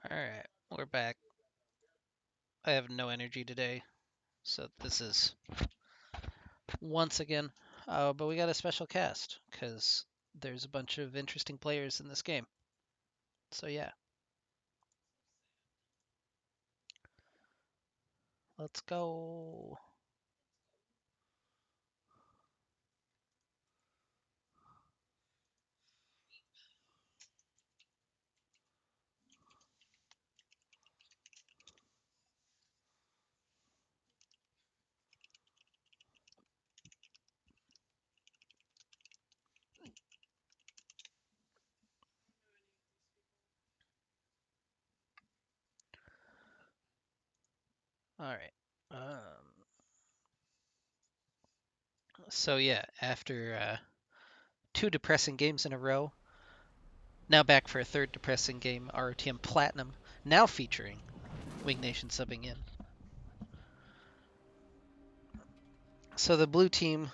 Alright, we're back. I have no energy today, so this is once again. But we got a special cast, because there's a bunch of interesting players in this game. So yeah, let's go. Alright. So yeah, after two depressing games in a row, now back for a third depressing game, ROTM Platinum, now featuring Wing Nation subbing in. So the blue team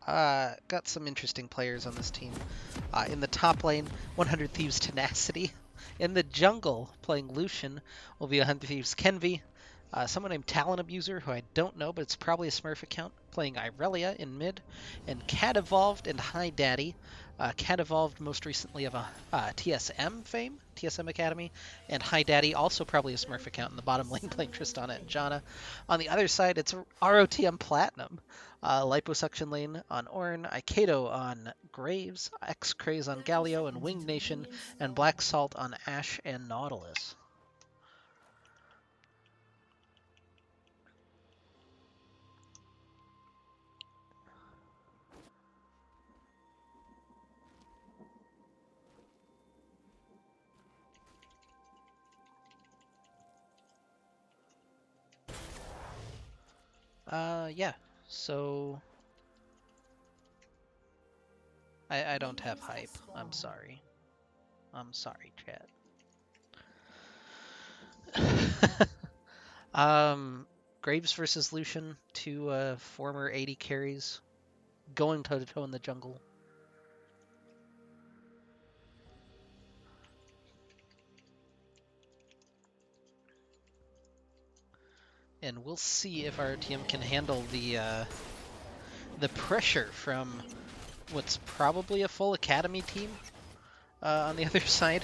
got some interesting players on this team. In the top lane, 100 Thieves Tenacity. In the jungle, playing Lucian, will be 100 Thieves Kenvi. Someone named Talent Abuser, who I don't know, but it's probably a Smurf account, playing Irelia in mid. And KatEvolved and Hi Daddy. KatEvolved most recently of a TSM fame, TSM Academy. And Hi Daddy, also probably a Smurf account in the bottom lane, playing Tristana and Janna. On the other side, it's ROTM Platinum. Liposuction Lane on Ornn, Aikedo on Graves, X-Craze on Galio and Winged Nation, and Black Salt on Ashe and Nautilus. Yeah, so I don't have hype. I'm sorry. I'm sorry, chat. Graves versus Lucian, two former 80 carries, going toe to toe in the jungle. And we'll see if our team can handle the pressure from what's probably a full academy team on the other side.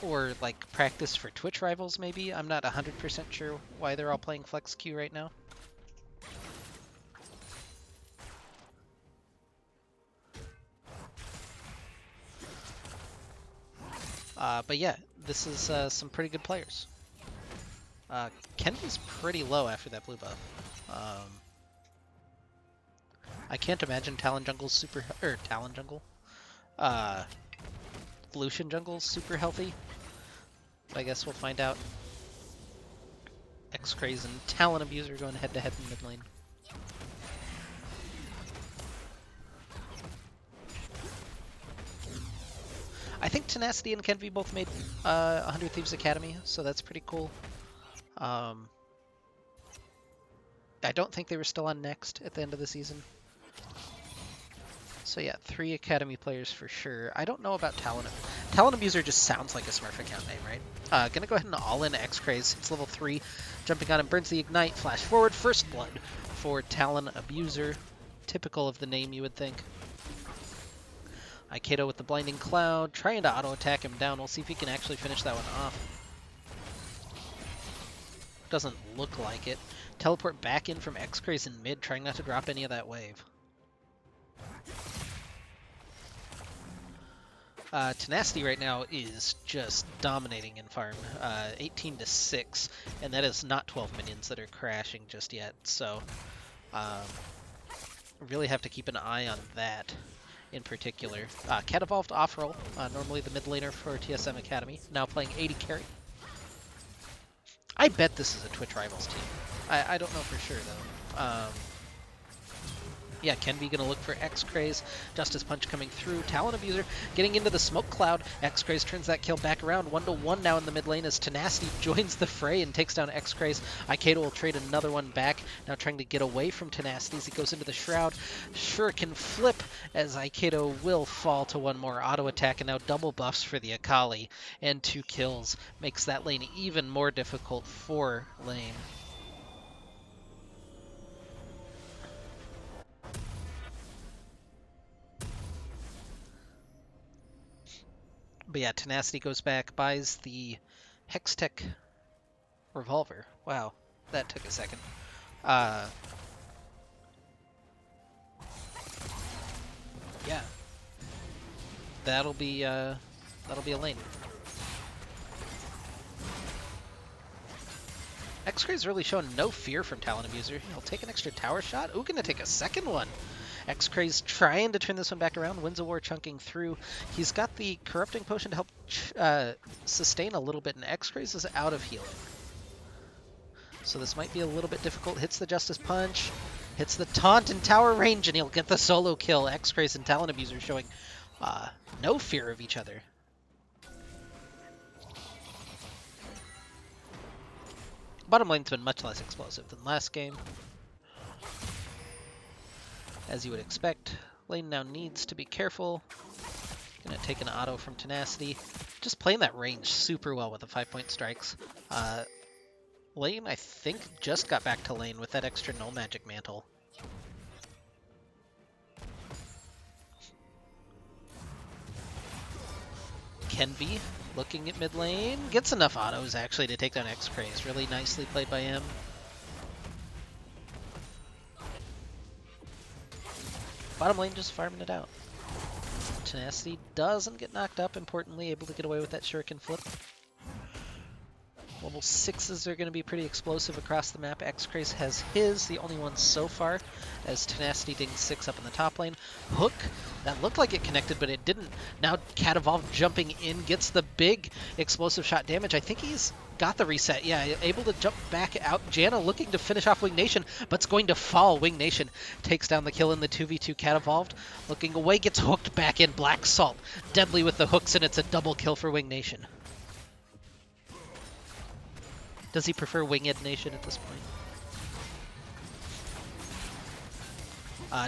Or like practice for Twitch rivals, maybe. I'm not 100% sure why they're all playing Flex Q right now. But yeah, this is some pretty good players. Kenvi's pretty low after that blue buff. I can't imagine Talon Jungle's super, or Talon Jungle. Lucian Jungle's super healthy. But I guess we'll find out. X-Craze and Talon Abuser going head to head in mid lane. I think Tenacity and Kenvi both made 100 Thieves Academy, so that's pretty cool. I don't think they were still on Next at the end of the season. So yeah, 3 Academy players for sure. I don't know about Talon. Talon Abuser just sounds like a Smurf account name, right? Gonna go ahead and all-in X-Craze. It's level 3. Jumping on him, burns the Ignite, flash forward, First Blood for Talon Abuser. Typical of the name, you would think. Aikedo with the Blinding Cloud, trying to auto-attack him down. We'll see if he can actually finish that one off. Doesn't look like it. Teleport back in from X-Craze in mid, trying not to drop any of that wave. Tenacity right now is just dominating in farm, 18 to 6, and that is not 12 minions that are crashing just yet, so really have to keep an eye on that in particular. KatEvolved off-roll, normally the mid laner for TSM Academy, now playing 80 carry. I bet this is a Twitch Rivals team. I don't know for sure, though. Yeah, Kenvi gonna look for X-Craze. Justice Punch coming through. Talon Abuser getting into the smoke cloud. X-Craze turns that kill back around. 1-1 now in the mid lane as Tenacity joins the fray and takes down X-Craze. Aikedo will trade another one back, now trying to get away from Tenacity as he goes into the Shroud. Shuriken flip as Aikedo will fall to one more auto attack, and now double buffs for the Akali. And 2 kills makes that lane even more difficult for lane. But yeah, Tenacity goes back, buys the Hextech revolver. Wow, that took a second. Yeah, that'll be a lane. X-Ray's really shown no fear from Talon Abuser. He'll take an extra tower shot. Ooh, gonna take a second one. X-Cray's trying to turn this one back around. Winds of War chunking through. He's got the Corrupting Potion to help sustain a little bit, and X-Cray's is out of healing. So this might be a little bit difficult. Hits the Justice Punch, hits the taunt in tower range, and he'll get the solo kill. X-Cray's and Talon Abuser showing no fear of each other. Bottom lane's been much less explosive than last game. As you would expect, lane now needs to be careful. Gonna take an auto from Tenacity. Just playing that range super well with the 5-point strikes. Lane, I think, just got back to lane with that extra null magic mantle. Kenvi looking at mid lane. Gets enough autos, actually, to take down X-Craze. Really nicely played by him. Bottom lane just farming it out. Tenacity doesn't get knocked up, importantly, able to get away with that Shuriken flip. Level 6s are going to be pretty explosive across the map. X-Craze has his, the only one so far, as Tenacity dings 6 up in the top lane. Hook, that looked like it connected, but it didn't. Now KatEvolved jumping in, gets the big explosive shot damage. I think he's got the reset. Yeah, able to jump back out. Janna looking to finish off Wing Nation, but's going to fall. Wing Nation takes down the kill in the 2v2. KatEvolved looking away, gets hooked back in. Black Salt, deadly with the hooks, and it's a double kill for Wing Nation. Does he prefer Winged Nation at this point?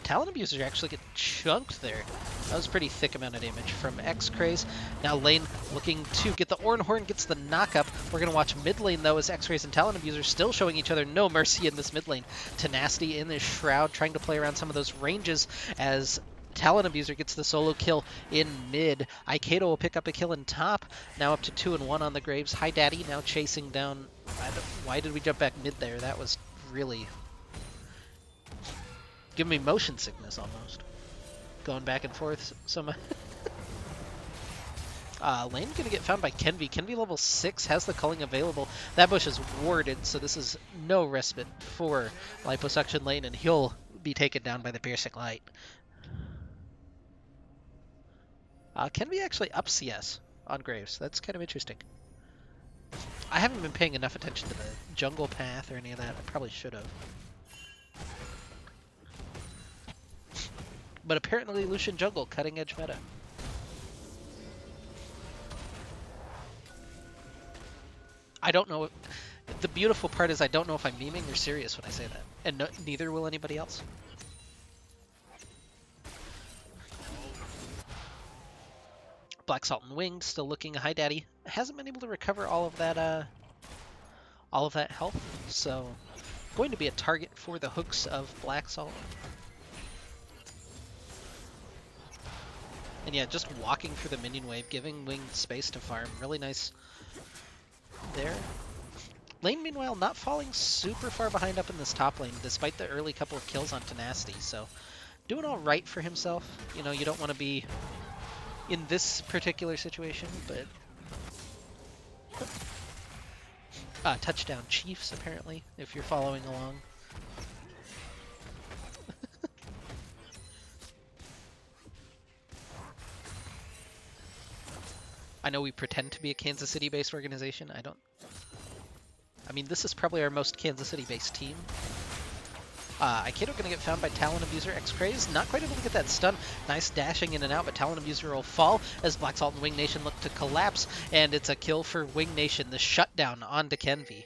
Talon Abuser actually get chunked there. That was a pretty thick amount of damage from X-Craze. Now lane looking to get the Ornhorn, gets the knock-up. We're going to watch mid lane, though, as X-Craze and Talon Abuser still showing each other no mercy in this mid lane. Tenacity in this Shroud, trying to play around some of those ranges as Talon Abuser gets the solo kill in mid. Aikedo will pick up a kill in top. Now up to 2-1 on the Graves. Hi Daddy now chasing down. Why did we jump back mid there? That was really giving me motion sickness almost. Going back and forth so much. Lane gonna get found by Kenvi. Kenvi level 6 has the culling available. That bush is warded, so this is no respite for Liposuction Lane, and he'll be taken down by the Piercing Light. Kenvi actually up CS on Graves. That's kind of interesting. I haven't been paying enough attention to the jungle path or any of that. I probably should have. But apparently Lucian jungle, cutting edge meta. I don't know. The beautiful part is I don't know if I'm memeing or serious when I say that. And no, neither will anybody else. Black Salt and Winged still looking. Hi Daddy hasn't been able to recover all of that health, so going to be a target for the hooks of Black Salt. And yeah, just walking through the minion wave, giving Winged space to farm. Really nice there. Lane, meanwhile, not falling super far behind up in this top lane, despite the early couple of kills on Tenacity. So doing all right for himself. You know, you don't want to be in this particular situation, but touchdown Chiefs, apparently, if you're following along. I know we pretend to be a Kansas City-based organization. I mean, this is probably our most Kansas City-based team. Aikido gonna get found by Talon Abuser. X-Craze not quite able to get that stun. Nice dashing in and out, but Talon Abuser will fall as Black Salt and Wing Nation look to collapse, and it's a kill for Wing Nation. The shutdown onto Kenvi.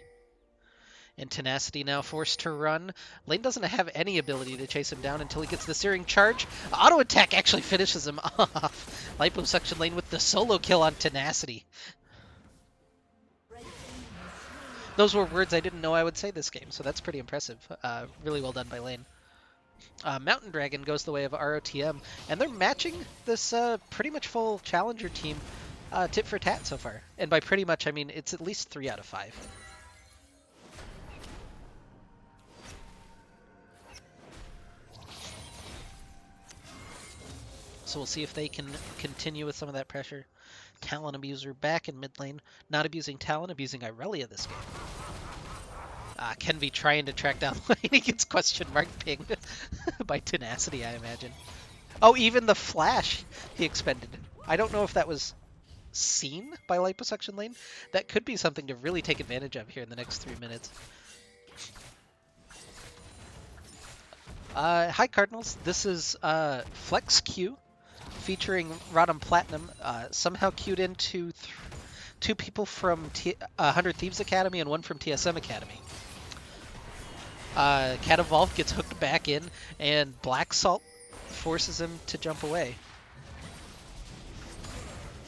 And Tenacity now forced to run. Lane doesn't have any ability to chase him down until he gets the Searing Charge. Auto attack actually finishes him off. Liposuction Lane with the solo kill on Tenacity. Those were words I didn't know I would say this game, so that's pretty impressive. Really well done by Lane. Mountain Dragon goes the way of ROTM, and they're matching this pretty much full challenger team tit for tat so far. And by pretty much, I mean it's at least 3 out of 5. So we'll see if they can continue with some of that pressure. Talon Abuser back in mid lane. Not abusing Talon, abusing Irelia this game. Kenvi trying to track down lane. He gets question mark pinged by Tenacity, I imagine. Oh, even the flash he expended. I don't know if that was seen by Liposuction Lane. That could be something to really take advantage of here in the next 3 minutes. Hi Cardinals, this is Flex Q featuring RotM Platinum, somehow queued into 2 people from 100 Thieves Academy and 1 from TSM Academy. KatEvolved gets hooked back in, and Black Salt forces him to jump away.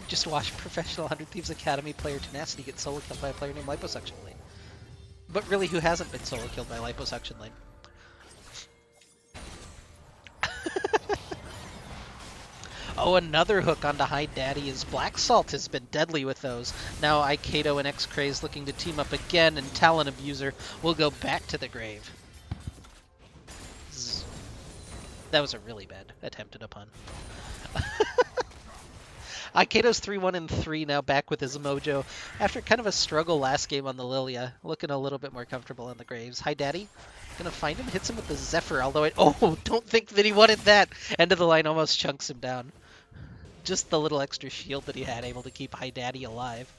Just watch professional 100 Thieves Academy player Tenacity get solo killed by a player named Liposuction Lane. But really, who hasn't been solo killed by Liposuction Lane? Oh, another hook onto High Daddy as Black Salt has been deadly with those. Now Aikido and X-Craze looking to team up again, and Talon Abuser will go back to the grave. That was a really bad attempt at a pun. Aikido's 3-1 and 3 now back with his mojo after kind of a struggle last game on the Lilia, looking a little bit more comfortable on the graves. High Daddy gonna find him, hits him with the Zephyr, although oh, don't think that he wanted that. End of the line almost chunks him down. Just the little extra shield that he had able to keep High Daddy alive.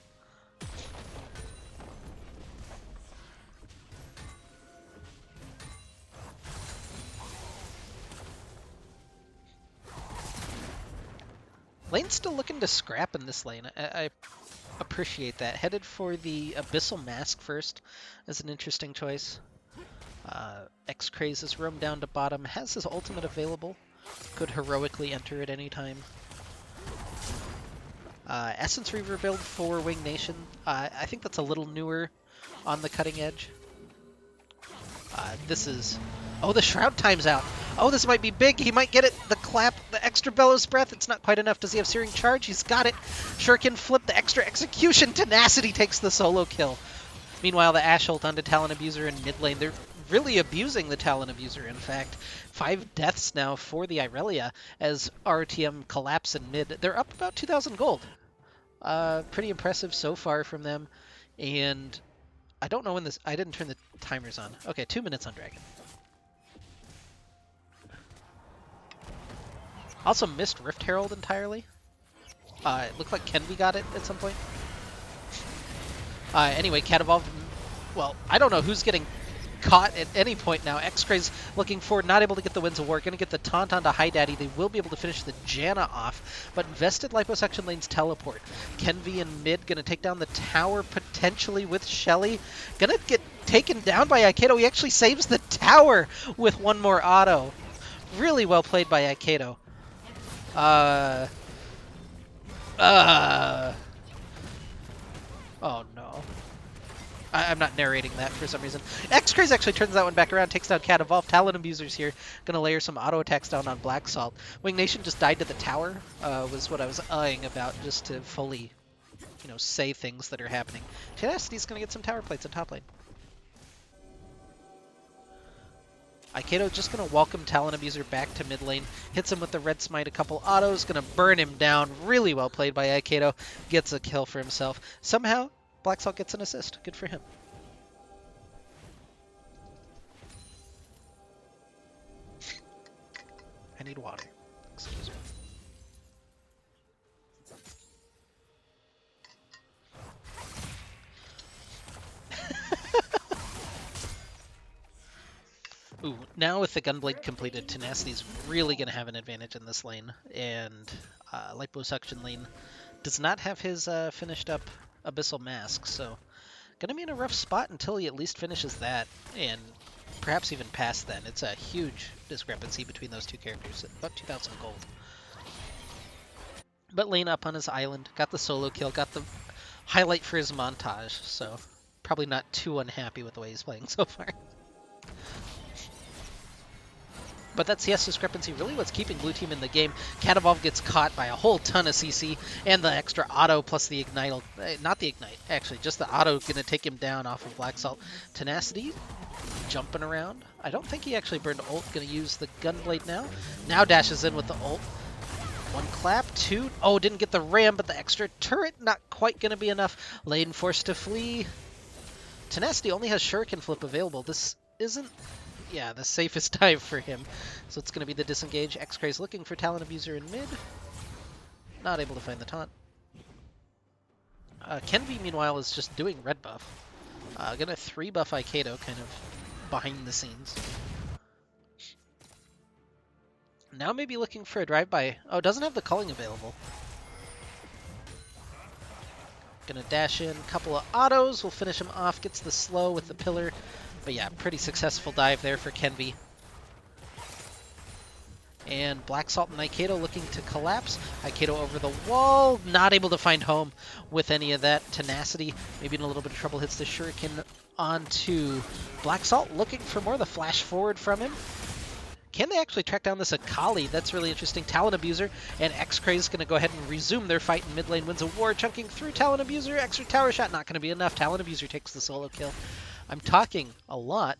Lane's still looking to scrap in this lane. I appreciate that. Headed for the Abyssal Mask first is an interesting choice. X-Craze has roamed down to bottom, has his ultimate available. Could heroically enter at any time. Essence Reaver build for Wing Nation. I think that's a little newer on the cutting edge. This is... Oh, the Shroud times out. Oh, this might be big. He might get it. The clap, the extra Bellows Breath. It's not quite enough. Does he have Searing Charge? He's got it. Shuriken flip, the extra execution. Tenacity takes the solo kill. Meanwhile, the Ash ult onto Talon Abuser in mid lane. They're really abusing the Talon Abuser, in fact. 5 deaths now for the Irelia as RTM collapse in mid. They're up about 2,000 gold. Pretty impressive so far from them. And I don't know when this... I didn't turn the timers on. Okay, 2 minutes on Dragon. Also missed Rift Herald entirely. It looked like Kenvi got it at some point. Anyway, KatEvolved... Well, I don't know who's getting caught at any point now. X-Craze looking forward, not able to get the Winds of War. Going to get the taunt onto High Daddy. They will be able to finish the Janna off, but invested Liposuction Lane's teleport. Kenvi in mid, going to take down the tower potentially with Shelly. Going to get taken down by Aikido. He actually saves the tower with one more auto. Really well played by Aikido. Oh no. I'm not narrating that for some reason. X-Craze actually turns that one back around, takes down KatEvolved. Talon Abuser's here, gonna layer some auto attacks down on Black Salt. Wing Nation just died to the tower, was what I was eyeing about, just to fully, you know, say things that are happening. Tenacity's gonna get some tower plates in top lane. Aikido just going to welcome Talon Abuser back to mid lane, hits him with the Red Smite, a couple autos, going to burn him down. Really well played by Aikido, gets a kill for himself. Somehow, Black Salt gets an assist. Good for him. I need water. Excuse me. Ooh, now with the Gunblade completed, Tenacity's really going to have an advantage in this lane, and Liposuction lane does not have his finished up Abyssal Mask, so going to be in a rough spot until he at least finishes that, and perhaps even past then. It's a huge discrepancy between those two characters, about 2,000 gold. But lane up on his island, got the solo kill, got the highlight for his montage, so probably not too unhappy with the way he's playing so far. But that CS discrepancy really what's keeping blue team in the game. KatEvolved gets caught by a whole ton of CC, and the extra auto plus the ignite, not the ignite, actually, just the auto going to take him down off of Black Salt. Tenacity jumping around. I don't think he actually burned ult, going to use the Gunblade now. Now dashes in with the ult. One clap, two, oh, didn't get the ram, but the extra turret, not quite going to be enough. Lane forced to flee. Tenacity only has Shuriken Flip available. This isn't the safest dive for him. So it's going to be the disengage. X-Craze looking for Talon Abuser in mid. Not able to find the taunt. Kenvi, meanwhile, is just doing red buff. Going to 3-buff Aikedo kind of behind the scenes. Now maybe looking for a drive-by. Oh, doesn't have the culling available. Going to dash in a couple of autos. We'll finish him off. Gets the slow with the pillar. But yeah, pretty successful dive there for Kenvi. And Black Salt and Aikedo looking to collapse. Aikedo over the wall, not able to find home with any of that. Tenacity, maybe in a little bit of trouble, hits the Shuriken onto Black Salt, looking for more of the flash forward from him. Can they actually track down this Akali? That's really interesting. Talon Abuser and X-Craze is going to go ahead and resume their fight in mid lane. Wins a war, chunking through Talon Abuser. Extra tower shot, not going to be enough. Talon Abuser takes the solo kill. I'm talking a lot.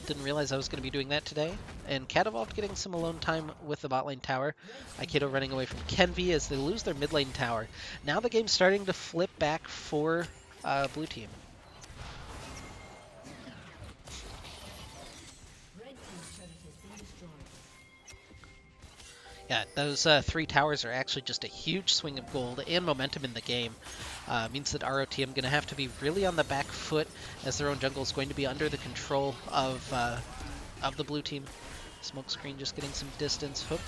Didn't realize I was going to be doing that today. And KatEvolved getting some alone time with the bot lane tower. Aikedo running away from Kenvi as they lose their mid lane tower. Now the game's starting to flip back for blue team. Yeah, those 3 towers are actually just a huge swing of gold and momentum in the game. Means that RotM going to have to be really on the back foot as their own jungle is going to be under the control of the blue team. Smokescreen just getting some distance. Hook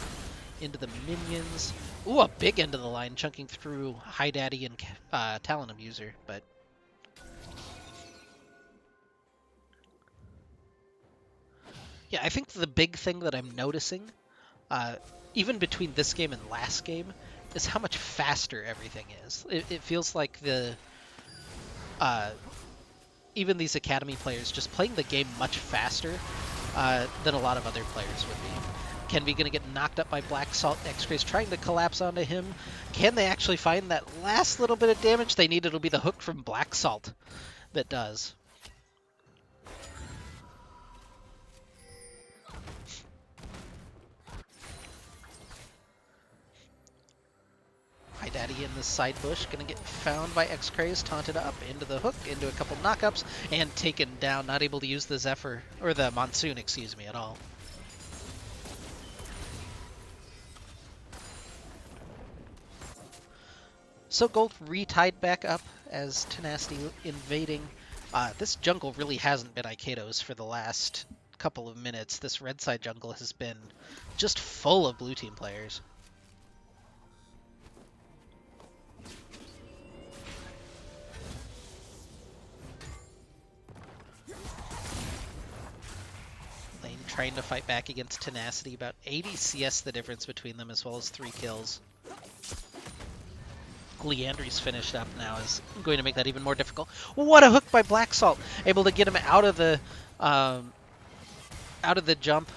into the minions. Ooh, a big end of the line chunking through High Daddy and Talon Abuser, but yeah, I think the big thing that I'm noticing even between this game and last game, is how much faster everything is. It feels like even these Academy players just playing the game much faster than a lot of other players would be. Kenvi going to get knocked up by Black Salt. X-Craze trying to collapse onto him. Can they actually find that last little bit of damage they need? It'll be the hook from Black Salt that does. High Daddy in the side bush, gonna get found by X-Craze, taunted up into the hook, into a couple knockups, and taken down. Not able to use the Zephyr, or the Monsoon, excuse me, at all. So gold retied back up as Tenacity invading. This jungle really hasn't been Aikedo's for the last couple of minutes. This red side jungle has been just full of blue team players. Trying to fight back against Tenacity. About 80 CS the difference between them, as well as 3 kills. Leandry's finished up now is going to make that even more difficult. What a hook by Black Salt! Able to get him out of the jump,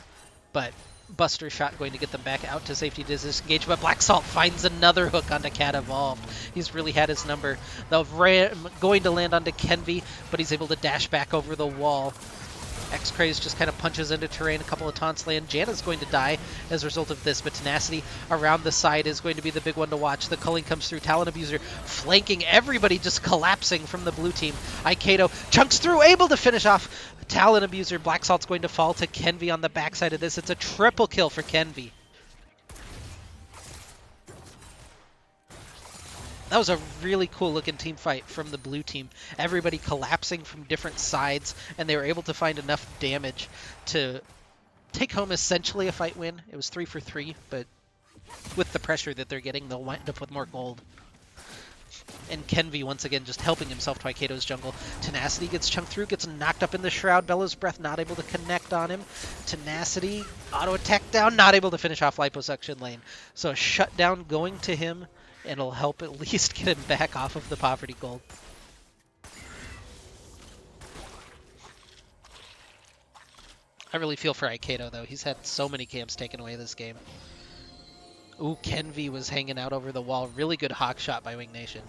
but Buster Shot going to get them back out to safety to disengage, but Black Salt finds another hook onto KatEvolved. He's really had his number. The ram going to land onto Kenvi, but he's able to dash back over the wall. X-Craze just kind of punches into terrain, a couple of taunts land. Janna's going to die as a result of this, but Tenacity around the side is going to be the big one to watch. The culling comes through, Talon Abuser flanking everybody, just collapsing from the blue team. Aikedo chunks through, able to finish off Talon Abuser. Black Salt's going to fall to Kenvi on the backside of this. It's a triple kill for Kenvi. That was a really cool looking team fight from the blue team. Everybody collapsing from different sides, and they were able to find enough damage to take home essentially a fight win. It was 3 for 3, but with the pressure that they're getting, they'll wind up with more gold. And Kenvi once again just helping himself to Aikato's jungle. Tenacity gets chunked through, gets knocked up in the Shroud. Bellow's Breath not able to connect on him. Tenacity, auto attack down, not able to finish off Liposuction lane. So a shutdown going to him, and it'll help at least get him back off of the Poverty Gold. I really feel for Aikato though. He's had so many camps taken away this game. Ooh, Kenvi was hanging out over the wall. Really good hawk shot by Wing Nation.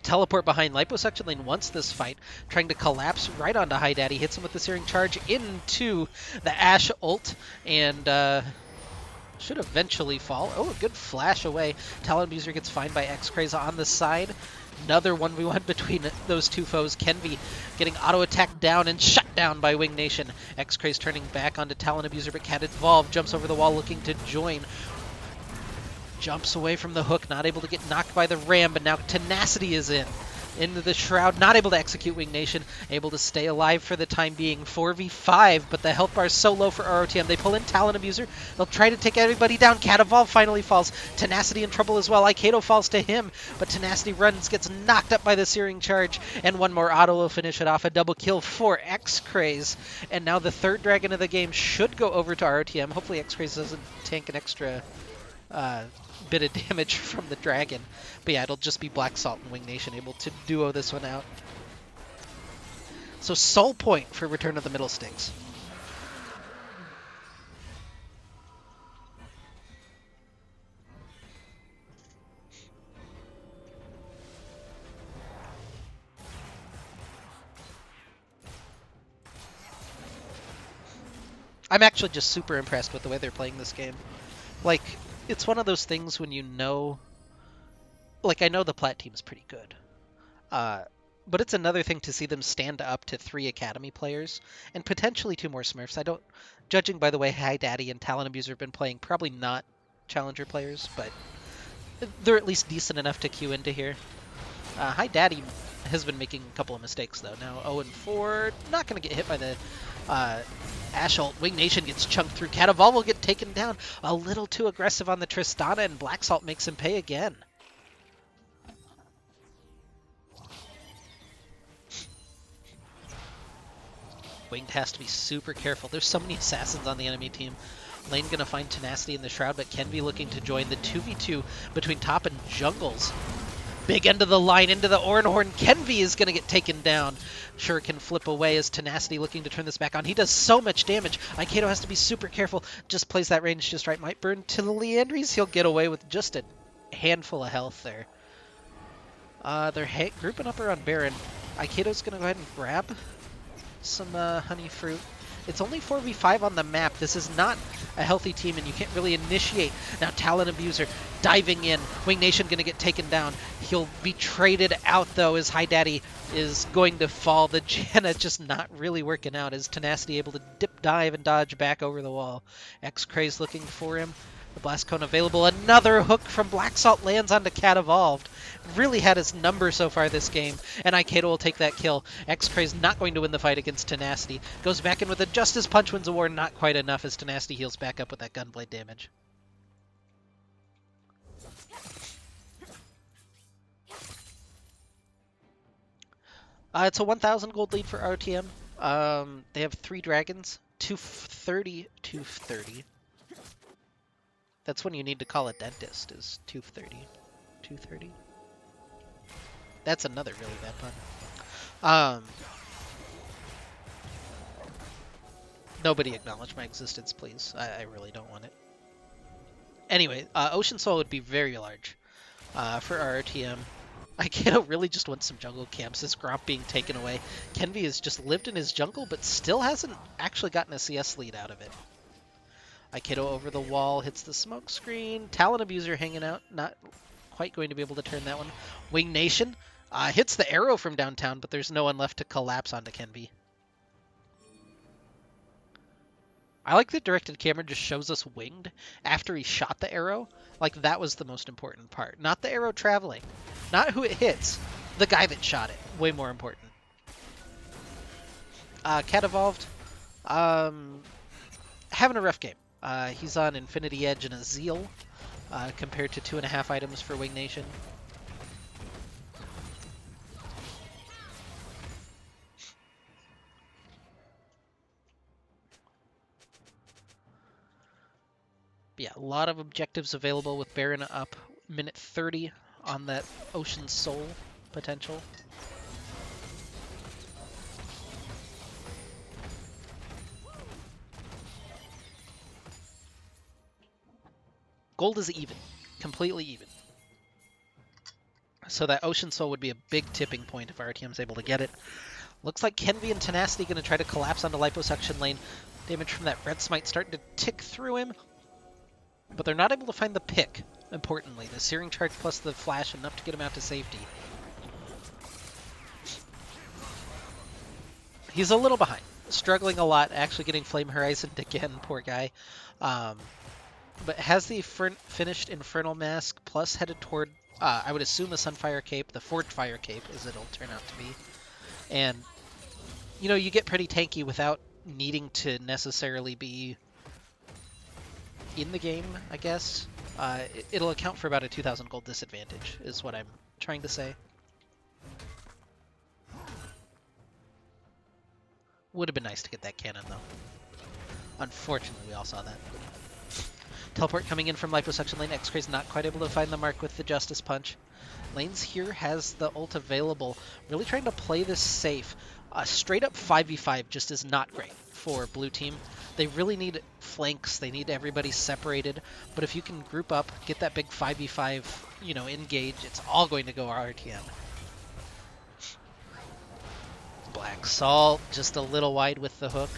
Teleport behind Liposuction lane wants this fight, trying to collapse right onto High Daddy. Hits him with the Searing Charge into the Ashe ult, and should eventually fall. Oh, a good flash away. Talon Abuser gets fined by X-Craze on the side. Another 1v1 between those two foes. Kenvi getting auto-attacked down and shut down by Wing Nation. X-Craze turning back onto Talon Abuser, but KatEvolved jumps over the wall looking to join. Jumps away from the hook, not able to get knocked by the ram, but now Tenacity is in. Into the Shroud, not able to execute Wing Nation, able to stay alive for the time being. 4v5, but the health bar is so low for ROTM. They pull in Talon Abuser. They'll try to take everybody down. KatEvolved finally falls. Tenacity in trouble as well. Aikato falls to him, but Tenacity runs, gets knocked up by the Searing Charge, and one more auto will finish it off. A double kill for X-Craze, and now the third dragon of the game should go over to ROTM. Hopefully X-Craze doesn't tank an extra bit of damage from the dragon. But yeah, it'll just be Black Salt and Wing Nation able to duo this one out. So soul point for Return of the Middle Sticks. I'm actually just super impressed with the way they're playing this game. Like, it's one of those things when you know, like, I know the Plat team's pretty good. But it's another thing to see them stand up to 3 Academy players and potentially 2 more Smurfs. I don't, judging by the way High Daddy and Talon Abuser have been playing, probably not Challenger players, but they're at least decent enough to queue into here. High Daddy has been making a couple of mistakes though. Now 0-4, not going to get hit by the Ashe ult. Wing Nation gets chunked through. KatEvolved will get taken down. A little too aggressive on the Tristana, and Black Salt makes him pay again. Winged has to be super careful. There's so many assassins on the enemy team. Lane gonna find Tenacity in the Shroud, but Kenvi looking to join the 2v2 between top and jungles. Big end of the line into the Ornhorn. Kenvi is gonna get taken down. Sure can flip away as Tenacity looking to turn this back on. He does so much damage. Aikato has to be super careful. Just plays that range just right. Might burn to the Leandries. He'll get away with just a handful of health there. They're grouping up around Baron. Aikato's gonna go ahead and grab some honey fruit. It's only 4v5 on the map. This is not a healthy team, and you can't really initiate. Now Talon Abuser diving in. Wing Nation gonna get taken down. He'll be traded out though as High Daddy is going to fall. The Janna just not really working out as Tenacity able to dip, dive, and dodge back over the wall. X-Craze looking for him. The Blast Cone available. Another hook from Black Salt lands onto KatEvolved. Really had his number so far this game, and Aikato will take that kill. X-Craze not going to win the fight against Tenacity. Goes back in with a Justice Punch, wins a war, not quite enough as Tenacity heals back up with that Gunblade damage. It's a 1,000 gold lead for RTM. They have 3 dragons, 230, 230. That's when you need to call a dentist, is 230. 230? That's another really bad pun. Nobody acknowledge my existence, please. I really don't want it. Anyway, Ocean Soul would be very large for RTM. Aikato really just wants some jungle camps. His Gromp being taken away. Kenvi has just lived in his jungle, but still hasn't actually gotten a CS lead out of it. Aikato over the wall, hits the smoke screen. Talon Abuser hanging out, not quite going to be able to turn that one. Wing Nation hits the arrow from downtown, but there's no one left to collapse onto Kenvi. I like that directed camera just shows us winged after he shot the arrow. Like, that was the most important part. Not the arrow traveling. Not who it hits. The guy that shot it. Way more important. KatEvolved, having a rough game. He's on Infinity Edge and a Zeal, compared to 2.5 items for Wing Nation. But yeah, a lot of objectives available with Baron up minute 30 on that Ocean Soul potential. Gold is even. Completely even. So that Ocean Soul would be a big tipping point if RTM's able to get it. Looks like Kenvi and Tenacity going to try to collapse onto liposuction lane. Damage from that red smite starting to tick through him. But they're not able to find the pick, importantly. The Searing Charge plus the flash enough to get him out to safety. He's a little behind. Struggling a lot, actually getting Flame Horizoned again, poor guy. But has the finished Infernal Mask, plus headed toward, I would assume, a Sunfire Cape, the Forged Fire Cape, as it'll turn out to be. And, you know, you get pretty tanky without needing to necessarily be in the game, I guess. It'll account for about a 2,000 gold disadvantage, is what I'm trying to say. Would have been nice to get that cannon, though. Unfortunately, we all saw that. Teleport coming in from liposuction lane. X-Ray's not quite able to find the mark with the Justice Punch. Lanes here has the ult available. Really trying to play this safe. Straight up 5v5 just is not great for blue team. They really need flanks. They need everybody separated. But if you can group up, get that big 5v5, you know, engage, it's all going to go RTM. Black Salt just a little wide with the hook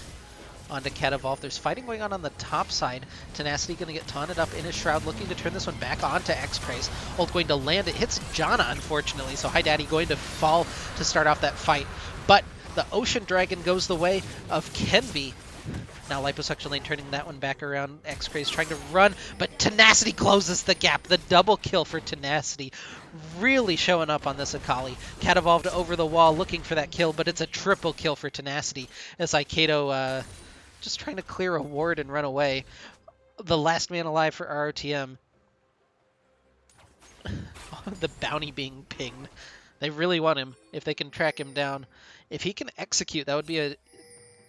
onto KatEvolved. There's fighting going on the top side. Tenacity going to get taunted up in his shroud, looking to turn this one back onto X-Praise. Ult going to land. It hits Janna, unfortunately, so Hi Daddy going to fall to start off that fight. But the Ocean Dragon goes the way of Kenvi. Now liposuction lane turning that one back around. X-Praise trying to run, but Tenacity closes the gap. The double kill for Tenacity. Really showing up on this Akali. KatEvolved over the wall looking for that kill, but it's a triple kill for Tenacity as Aikedo just trying to clear a ward and run away. The last man alive for ROTM. The bounty being pinged. They really want him if they can track him down. If he can execute, that would be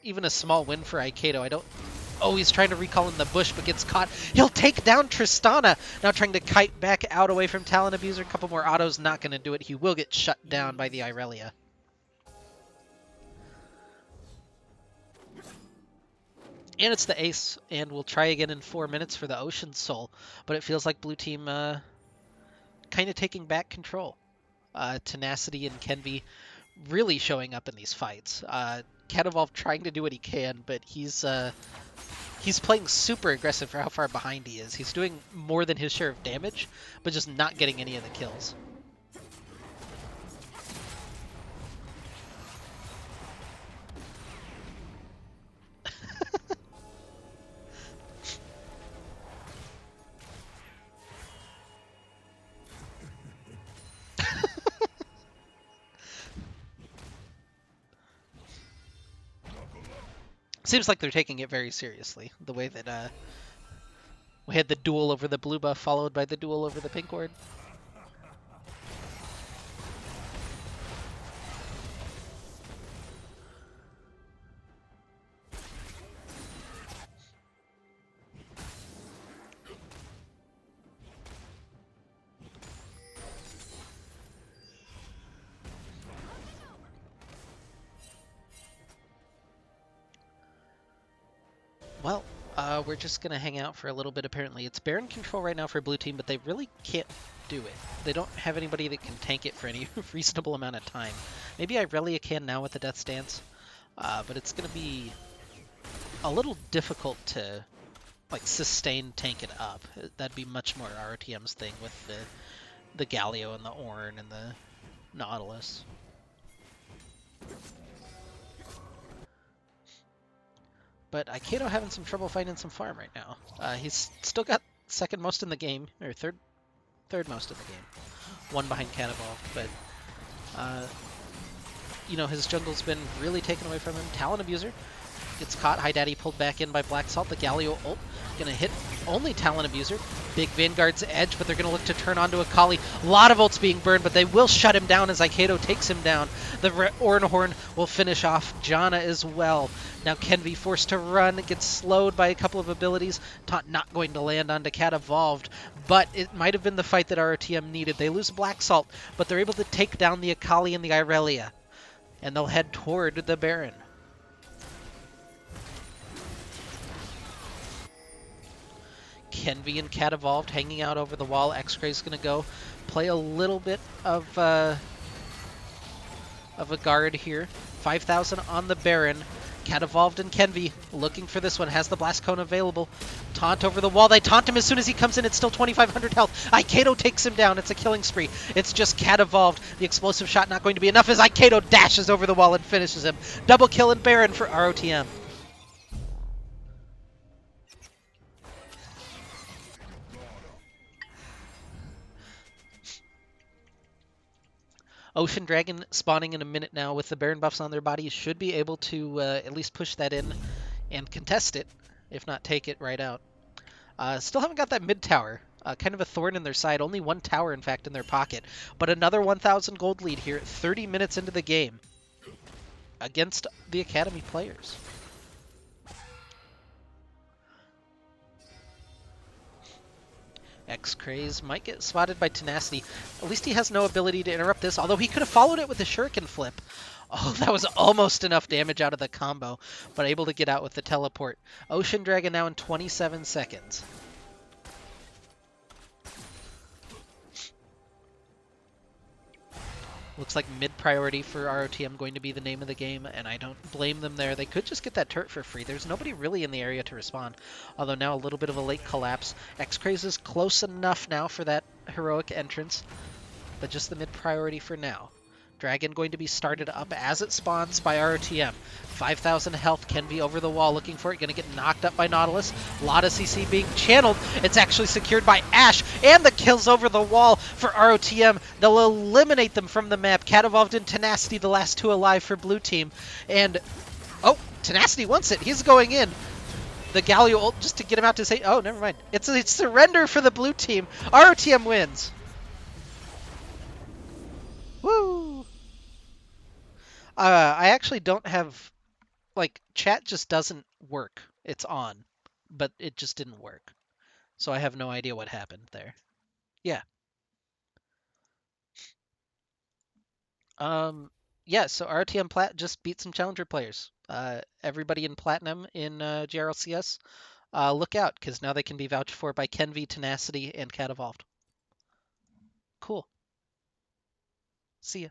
even a small win for Aikedo. I don't... Oh, he's trying to recall in the bush, but gets caught. He'll take down Tristana. Now trying to kite back out away from Talon Abuser. A couple more autos, not going to do it. He will get shut down by the Irelia. And it's the ace, and we'll try again in 4 minutes for the Ocean Soul. But it feels like blue team kind of taking back control. Tenacity and Kenvi really showing up in these fights. KatEvolved trying to do what he can, but he's playing super aggressive for how far behind he is. He's doing more than his share of damage, but just not getting any of the kills. Seems like they're taking it very seriously, the way that we had the duel over the blue buff followed by the duel over the pink ward. Well, we're just going to hang out for a little bit, apparently. It's Baron control right now for blue team, but they really can't do it. They don't have anybody that can tank it for any reasonable amount of time. Maybe Irelia can now with the Death Stance, but it's going to be a little difficult to like sustain tank it up. That'd be much more RTM's thing with the Galio and the Ornn and the Nautilus. But Aikido having some trouble finding some farm right now. He's still got second most in the game, or third most in the game. One behind KatEvolved, but you know, his jungle's been really taken away from him. Talon Abuser gets caught. High Daddy pulled back in by Black Salt. The Galio ult gonna hit only Talon Abuser. Big Vanguard's edge, but they're gonna look to turn onto Akali. A lot of ults being burned, but they will shut him down as Aikido takes him down. The Ornhorn will finish off Janna as well. Now Kenvi forced to run, gets slowed by a couple of abilities. Taunt not going to land onto KatEvolved, but it might have been the fight that ROTM needed. They lose Black Salt, but they're able to take down the Akali and the Irelia, and they'll head toward the Baron. Kenvi and KatEvolved hanging out over the wall. X-Ray's going to go play a little bit of a guard here. 5,000 on the Baron. KatEvolved and Kenvi looking for this one. Has the Blast Cone available. Taunt over the wall. They taunt him as soon as he comes in. It's still 2,500 health. Aikido takes him down. It's a killing spree. It's just KatEvolved. The explosive shot not going to be enough as Aikido dashes over the wall and finishes him. Double kill and Baron for ROTM. Ocean Dragon spawning in a minute now with the Baron buffs on their bodies should be able to at least push that in and contest it, if not take it right out. Still haven't got that mid tower. Kind of a thorn in their side. Only one tower, in fact, in their pocket. But another 1,000 gold lead here, 30 minutes into the game against the Academy players. X-Craze might get spotted by Tenacity. At least he has no ability to interrupt this, although he could have followed it with a shuriken flip. Oh, that was almost enough damage out of the combo, but able to get out with the teleport. Ocean Dragon now in 27 seconds. Looks like mid-priority for ROTM going to be the name of the game, and I don't blame them there. They could just get that turret for free. There's nobody really in the area to respond, although now a little bit of a late collapse. X-Craze is close enough now for that heroic entrance, but just the mid-priority for now. Dragon going to be started up as it spawns by ROTM. 5,000 health. Kenvi over the wall looking for it. Going to get knocked up by Nautilus. A lot of CC being channeled. It's actually secured by Ashe. And the kills over the wall for ROTM. They'll eliminate them from the map. KatEvolved and Tenacity, the last two alive for blue team. And, oh, Tenacity wants it. He's going in. The Galio ult just to get him out to say, oh, never mind. It's surrender for the blue team. ROTM wins. Woo! I actually don't have, like, chat just doesn't work. It's on, but it just didn't work. So I have no idea what happened there. Yeah. Yeah, so RTM Plat just beat some Challenger players. Everybody in Platinum in GRLCS, look out, because now they can be vouched for by Kenvi, Tenacity, and KatEvolved. Cool. See ya.